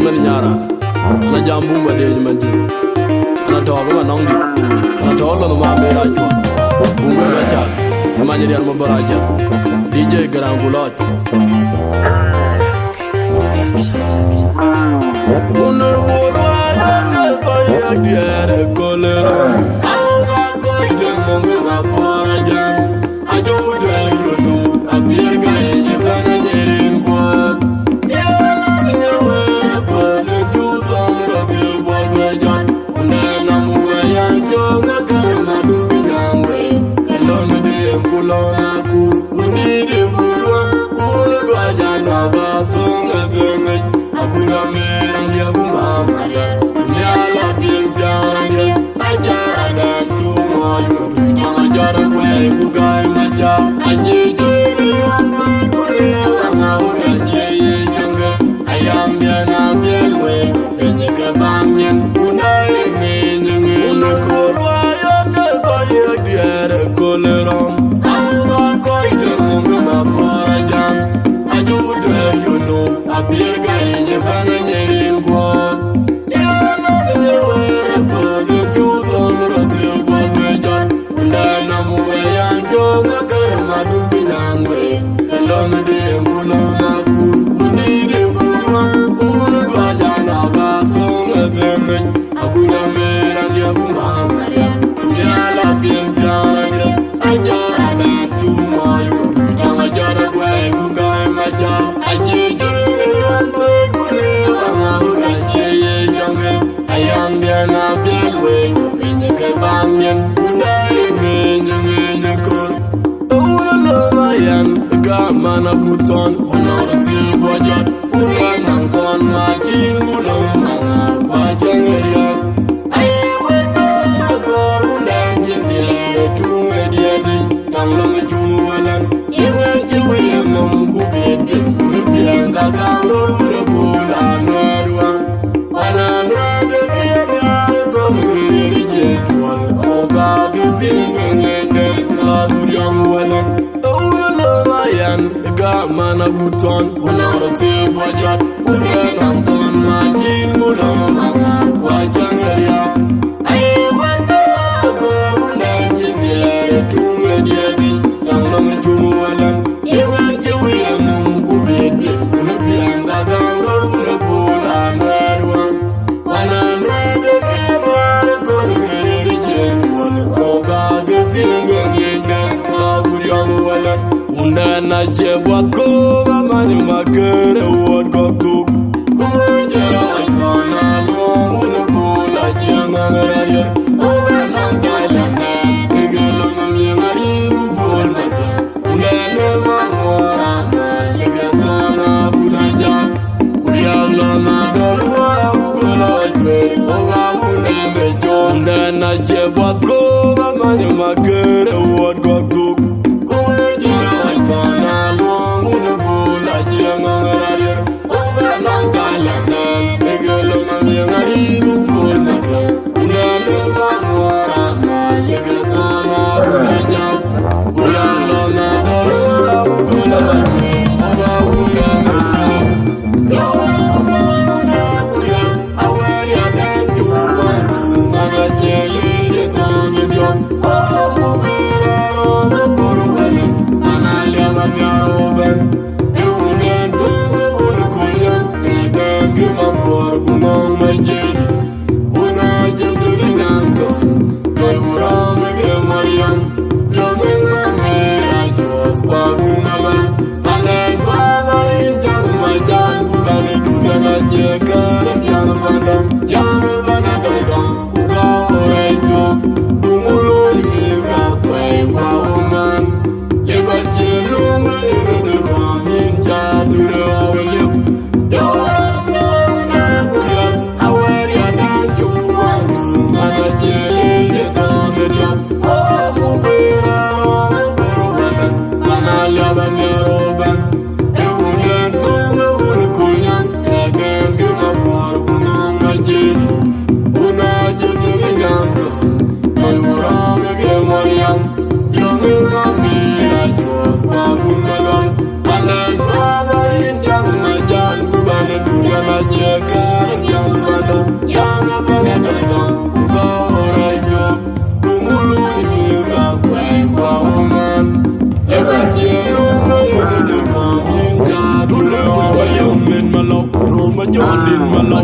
men nyara ana jambu ba de mandi ana to ga nong di ana to lo ma be la chwa bu be la cha ma ni yan mo baraja DJ Grand Gulot Uno bolo ayana ko ya diere kolera Awa ko de mo ma baraja ajo de jono abir ga ye bana nyerin ko ya na ni we pa de tu dom ra de bolbe jan una na mu ya jo na karma du binamwe kalon de kulona ku uni de bulwa ku ga jana ba tunga tunga akuna mera ndia kumama ya la binja ndia ajara da tu moyo na ajara kwe ku ga maja ajiji ni wandu kule wanga una cheye janga ayam bia na bielwe penye ke bangyen una ni nyenge una kolwa yo ne ko ye diere koleram anga ko ide mungu ma parajan aju de jono abir ga ye bana nyerin ko ya na ni we ko de tu don ro de bo be jan una na mu ya jo ma karma du binangwe kalon de ngulo na ku uni de bulwa unu ga jana ga tunga de men akuna mera dia kumama ya la bien jana ajara de tu moyo na ajara kwe ku ga maja ajiji ni wandu kule wanga una cheye jange ayam bia na bielwe penye ke bangyen una ni nyenge nyekor una lo mayan ga mana buton una rati bojot una nankon ma jingulo manga wa jangeria ay wendo ko una jinde tu mediadi nang lo jumu walan yewe jiwe ngom kubede kurubianga ga lo le bola nerwa wana nade kenya ko miriri jetwal o ga gipingenge ga guriam walan lo mayan ga mana buton una rati bojot una nankon ma jingulo manga wa jangeria ay wendo ko una jinde tu mediadi nang lo jumu walan yewe jiwe ngom kubede kurubianga ga lo le bola nerwa wana nade kenya ko miriri jetwal o ga gipingenge ga guriam walan Unda na jebwa ko mani magere wod go cook Kujera ikona lo una bola jenga ngararia Oga nangala ne Igelo ngami ngari ubol mata Unda ne mamora Liga kona kudaja Kuriala na dolwa ugola ikwe Oga une mejo Unda na jebwa ko mani magere wod go cook Kujera ikona lo una bola jenga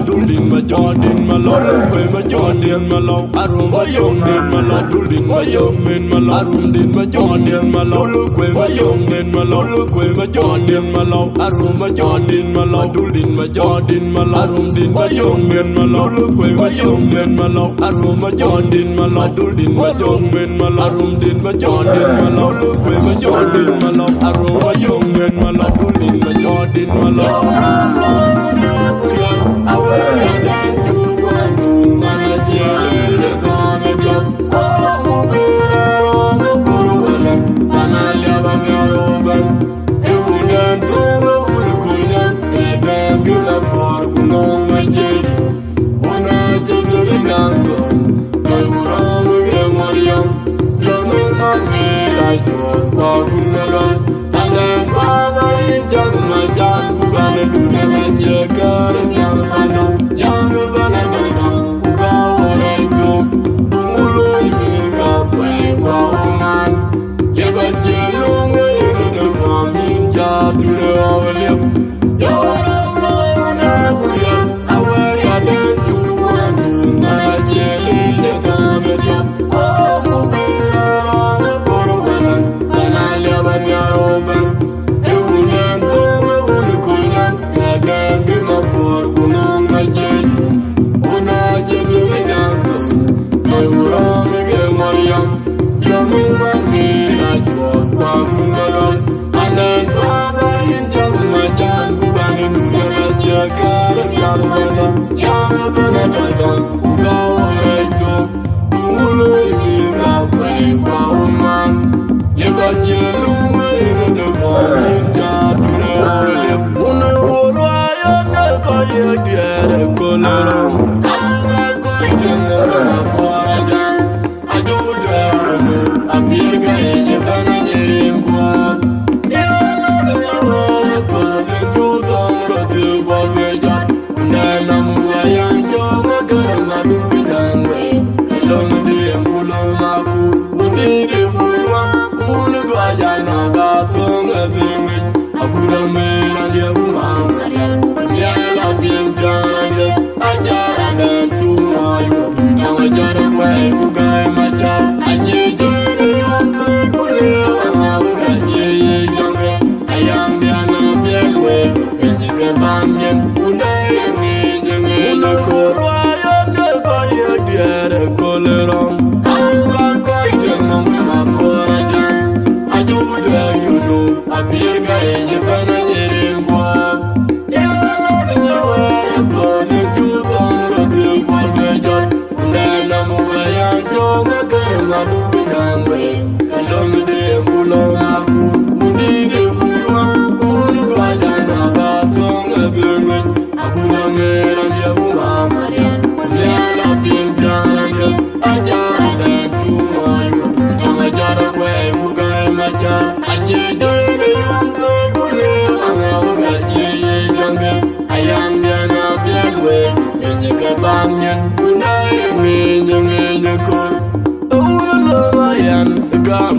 dulin ma jodin ma lolo kwe ma jodin ma lo arum ma yong din ma lo dulin ma yong min ma lo arum din ma jodin ma lolo kwe ma yong din ma lolo kwe ma jodin ma lo arum ma jodin ma lo dulin ma jodin ma lo arum din ma yong min ma lolo kwe ma yong min ma lo arum ma jodin ma lo dulin ma yong min ma lo arum din ma jodin ma lolo kwe ma jodin ma lo arum ma yong min ma lo dulin ma jodin ma lo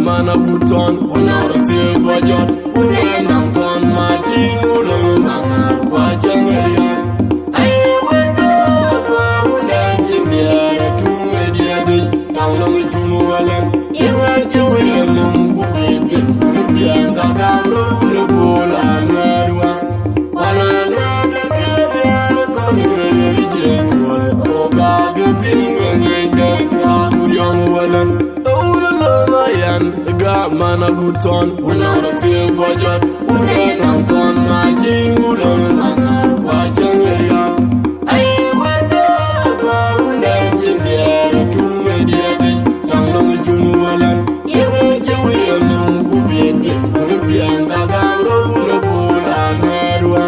Mana buton, unara te bajot, unenang ton majin ulang mangar wajang erian. Aye wendo kwa unajin biara tunga diadi, nang long jumu walan. Inga juwe lum kubibin kurupian kakabro ulebola ngadwa. Wana nada kanyara kami ngeri jendual, oga gepinga ngende kakurian walan. Mana buton, unara te bajot, unenang ton majin ulang mangar wajang erian. Aye wendo kwa unajin biara tunga diadi, nang long jumu walan. Inga juwe lum kubibin kurupian kakabro ulebola ngadwa.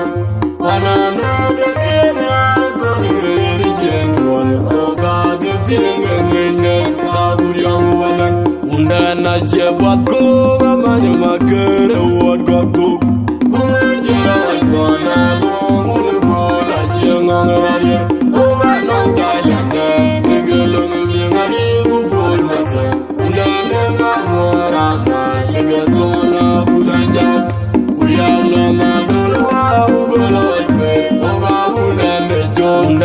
Wana nada kanyara kami ngeri jendual, oga gepinga ngende kakurian walan. Undana jebat ko gamanya makere wad gogok. Kujira ikona mulu bola jengong radir. Oba nong dalane negelong bingari upol makan. Undana ngamora malega kona budanja. Uyana madulwa ugolo ikwe. Oba undana jong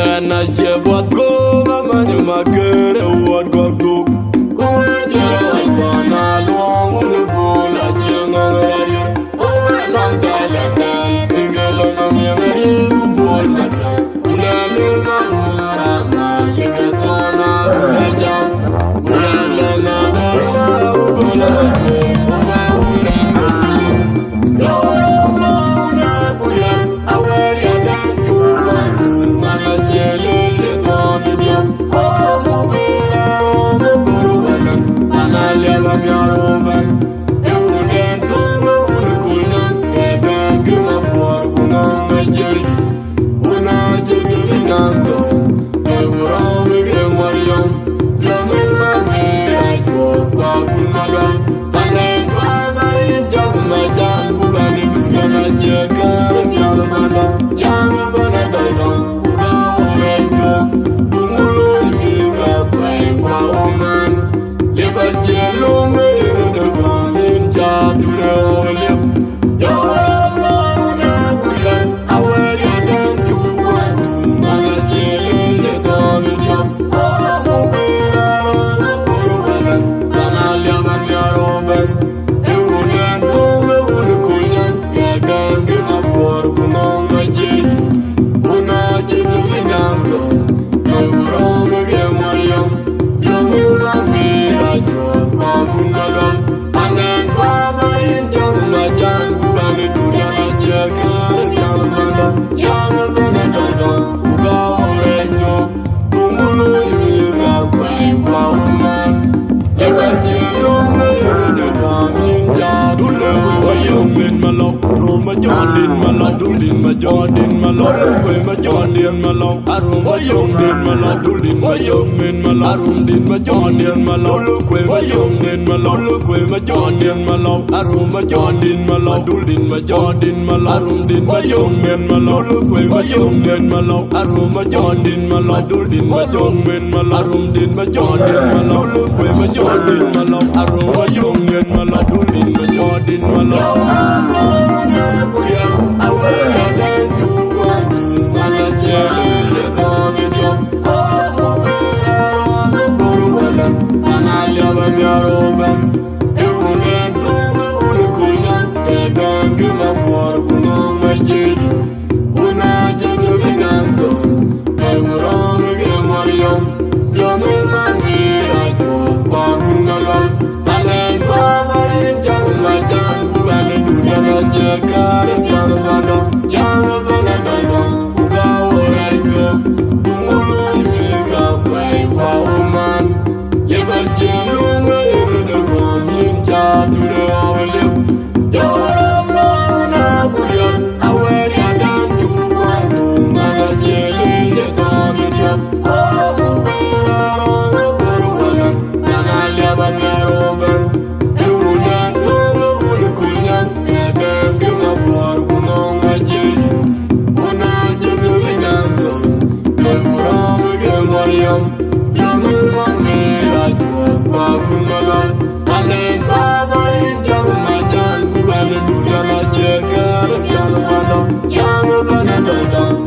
Jordan Malo, Quay my Jordan Malo, Arum my young din Malo, Dulin my young men Malo, Arum din my Jordan Malo, Quay my young din Malo, Quay my Jordan Malo, Arum my Jordan Malo, Dulin my Jordan Malo, Arum din my young men Malo, Quay my young men Malo, Arum my Jordan Malo, Dulin my young men Malo, Arum din my Jordan Malo, Quay my Jordan Malo, Arum my young men Malo, Dulin my Jordan Malo. Young,